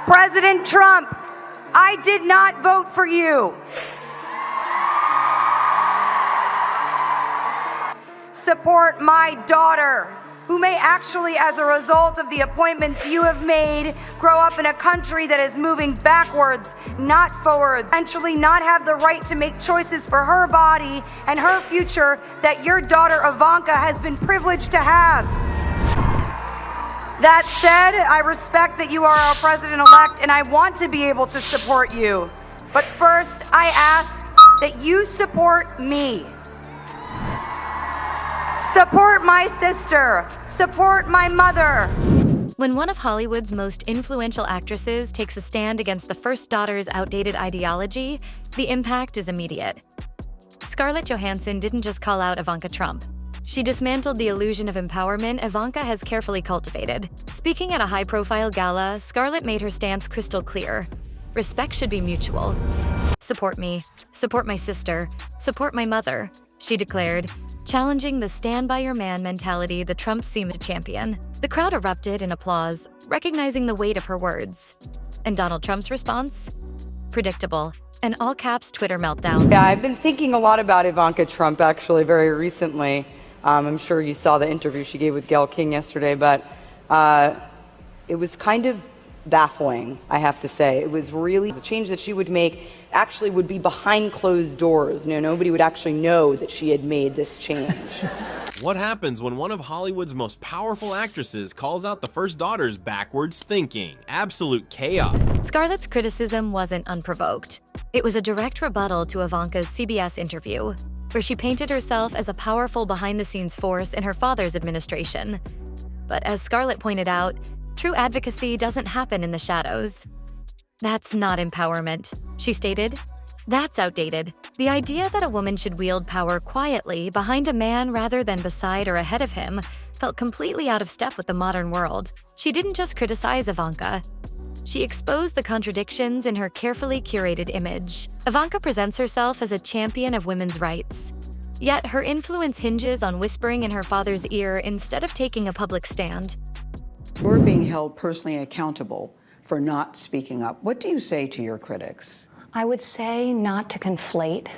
President Trump, I did not vote for you. Support my daughter, who may actually, as a result of the appointments you have made, grow up in a country that is moving backwards, not forward, eventually not have the right to make choices for her body and her future that your daughter Ivanka has been privileged to have. That said, I respect that you are our president-elect and I want to be able to support you. But first, I ask that you support me. Support my sister. Support my mother. When one of Hollywood's most influential actresses takes a stand against the first daughter's outdated ideology, the impact is immediate. Scarlett Johansson didn't just call out Ivanka Trump. She dismantled the illusion of empowerment Ivanka has carefully cultivated. Speaking at a high-profile gala, Scarlett made her stance crystal clear. Respect should be mutual. Support me. Support my sister. Support my mother, she declared, challenging the stand-by-your-man mentality the Trumps seem to champion. The crowd erupted in applause, recognizing the weight of her words. And Donald Trump's response? Predictable. An all-caps Twitter meltdown. Yeah, I've been thinking a lot about Ivanka Trump, actually, very recently. I'm sure you saw the interview she gave with Gayle King yesterday, but it was kind of baffling, I have to say. It was really the change that she would make actually would be behind closed doors. Nobody would actually know that she had made this change. What happens when one of Hollywood's most powerful actresses calls out the first daughter's backwards thinking? Absolute chaos. Scarlett's criticism wasn't unprovoked. It was a direct rebuttal to Ivanka's CBS interview, where she painted herself as a powerful behind-the-scenes force in her father's administration. But as Scarlett pointed out, true advocacy doesn't happen in the shadows. That's not empowerment, she stated. That's outdated. The idea that a woman should wield power quietly behind a man rather than beside or ahead of him felt completely out of step with the modern world. She didn't just criticize Ivanka. She exposed the contradictions in her carefully curated image. Ivanka presents herself as a champion of women's rights. Yet her influence hinges on whispering in her father's ear instead of taking a public stand. We're being held personally accountable for not speaking up. What do you say to your critics? I would say not to conflate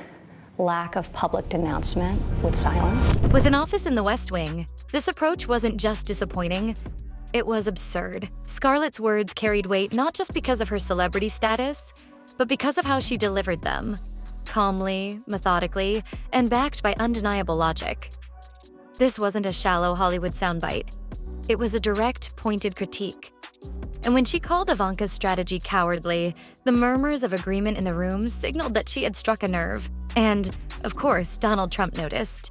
lack of public denouncement with silence. With an office in the West Wing, this approach wasn't just disappointing, it was absurd. Scarlett's words carried weight not just because of her celebrity status, but because of how she delivered them. Calmly, methodically, and backed by undeniable logic. This wasn't a shallow Hollywood soundbite. It was a direct, pointed critique. And when she called Ivanka's strategy cowardly, the murmurs of agreement in the room signaled that she had struck a nerve. And, of course, Donald Trump noticed.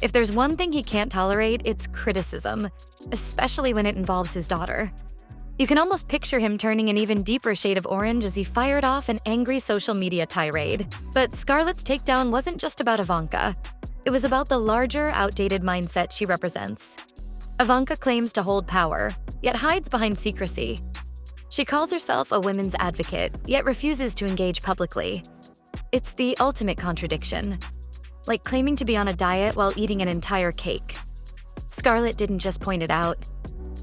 If there's one thing he can't tolerate, it's criticism, especially when it involves his daughter. You can almost picture him turning an even deeper shade of orange as he fired off an angry social media tirade. But Scarlett's takedown wasn't just about Ivanka. It was about the larger, outdated mindset she represents. Ivanka claims to hold power, yet hides behind secrecy. She calls herself a women's advocate, yet refuses to engage publicly. It's the ultimate contradiction. Like claiming to be on a diet while eating an entire cake. Scarlett didn't just point it out.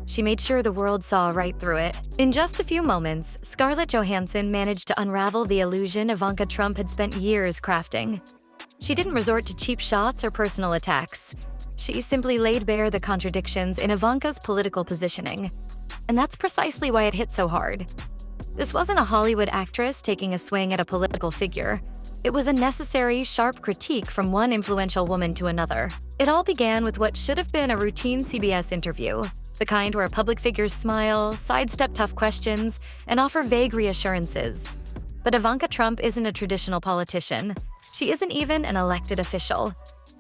She made sure the world saw right through it. In just a few moments, Scarlett Johansson managed to unravel the illusion Ivanka Trump had spent years crafting. She didn't resort to cheap shots or personal attacks. She simply laid bare the contradictions in Ivanka's political positioning. And that's precisely why it hit so hard. This wasn't a Hollywood actress taking a swing at a political figure. It was a necessary, sharp critique from one influential woman to another. It all began with what should have been a routine CBS interview, the kind where public figures smile, sidestep tough questions, and offer vague reassurances. But Ivanka Trump isn't a traditional politician. She isn't even an elected official.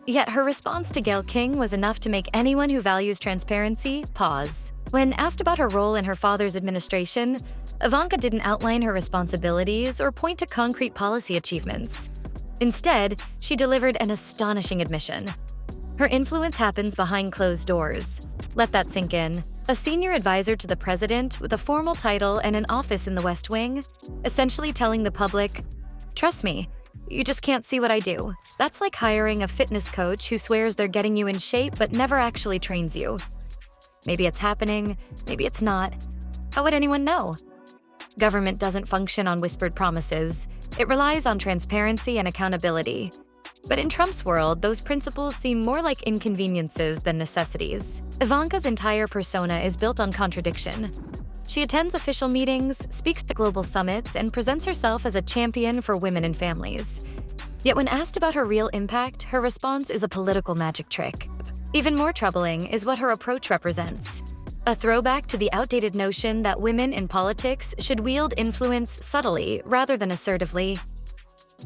Yet her response to Gayle King was enough to make anyone who values transparency pause. When asked about her role in her father's administration, Ivanka didn't outline her responsibilities or point to concrete policy achievements. Instead, she delivered an astonishing admission. Her influence happens behind closed doors. Let that sink in. A senior advisor to the president with a formal title and an office in the West Wing, essentially telling the public, "Trust me, you just can't see what I do." That's like hiring a fitness coach who swears they're getting you in shape but never actually trains you. Maybe it's happening, maybe it's not. How would anyone know? Government doesn't function on whispered promises. It relies on transparency and accountability. But in Trump's world, those principles seem more like inconveniences than necessities. Ivanka's entire persona is built on contradiction. She attends official meetings, speaks at global summits, and presents herself as a champion for women and families. Yet when asked about her real impact, her response is a political magic trick. Even more troubling is what her approach represents. A throwback to the outdated notion that women in politics should wield influence subtly rather than assertively.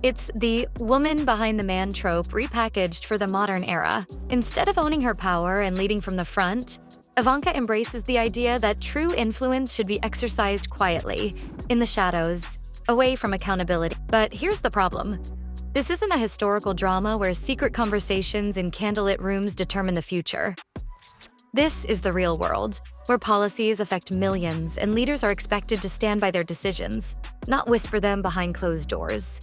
It's the woman behind the man trope repackaged for the modern era. Instead of owning her power and leading from the front, Ivanka embraces the idea that true influence should be exercised quietly, in the shadows, away from accountability. But here's the problem. This isn't a historical drama where secret conversations in candlelit rooms determine the future. This is the real world, where policies affect millions and leaders are expected to stand by their decisions, not whisper them behind closed doors.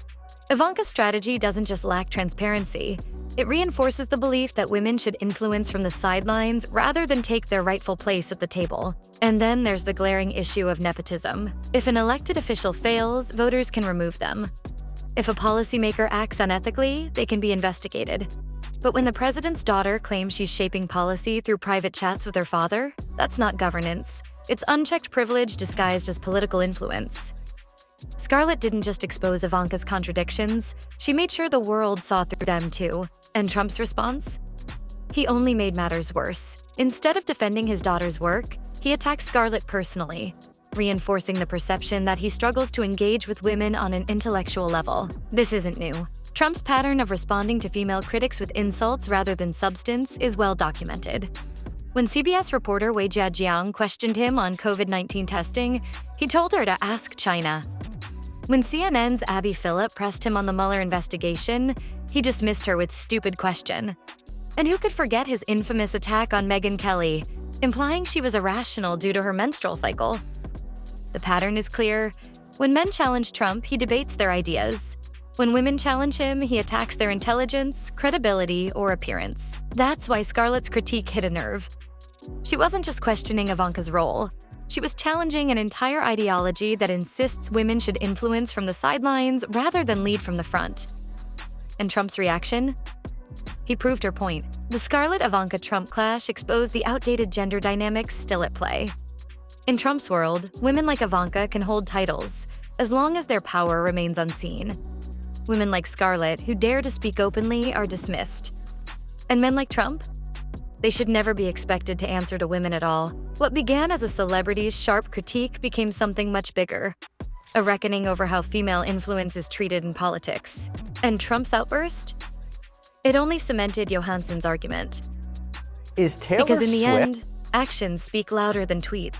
Ivanka's strategy doesn't just lack transparency. It reinforces the belief that women should influence from the sidelines rather than take their rightful place at the table. And then there's the glaring issue of nepotism. If an elected official fails, voters can remove them. If a policymaker acts unethically, they can be investigated. But when the president's daughter claims she's shaping policy through private chats with her father, that's not governance. It's unchecked privilege disguised as political influence. Scarlett didn't just expose Ivanka's contradictions, she made sure the world saw through them too. And Trump's response? He only made matters worse. Instead of defending his daughter's work, he attacked Scarlett personally, reinforcing the perception that he struggles to engage with women on an intellectual level. This isn't new. Trump's pattern of responding to female critics with insults rather than substance is well documented. When CBS reporter Wei Jiajiang questioned him on COVID-19 testing, he told her to ask China. When CNN's Abby Phillip pressed him on the Mueller investigation, he dismissed her with stupid question. And who could forget his infamous attack on Megyn Kelly, implying she was irrational due to her menstrual cycle? The pattern is clear. When men challenge Trump, he debates their ideas. When women challenge him, he attacks their intelligence, credibility, or appearance. That's why Scarlett's critique hit a nerve. She wasn't just questioning Ivanka's role. She was challenging an entire ideology that insists women should influence from the sidelines rather than lead from the front. And Trump's reaction? He proved her point. The Scarlett-Ivanka Trump clash exposed the outdated gender dynamics still at play. In Trump's world, women like Ivanka can hold titles, as long as their power remains unseen. Women like Scarlett, who dare to speak openly, are dismissed. And men like Trump? They should never be expected to answer to women at all. What began as a celebrity's sharp critique became something much bigger. A reckoning over how female influence is treated in politics. And Trump's outburst? It only cemented Johansson's argument. Is Taylor Because in the Swift end, actions speak louder than tweets.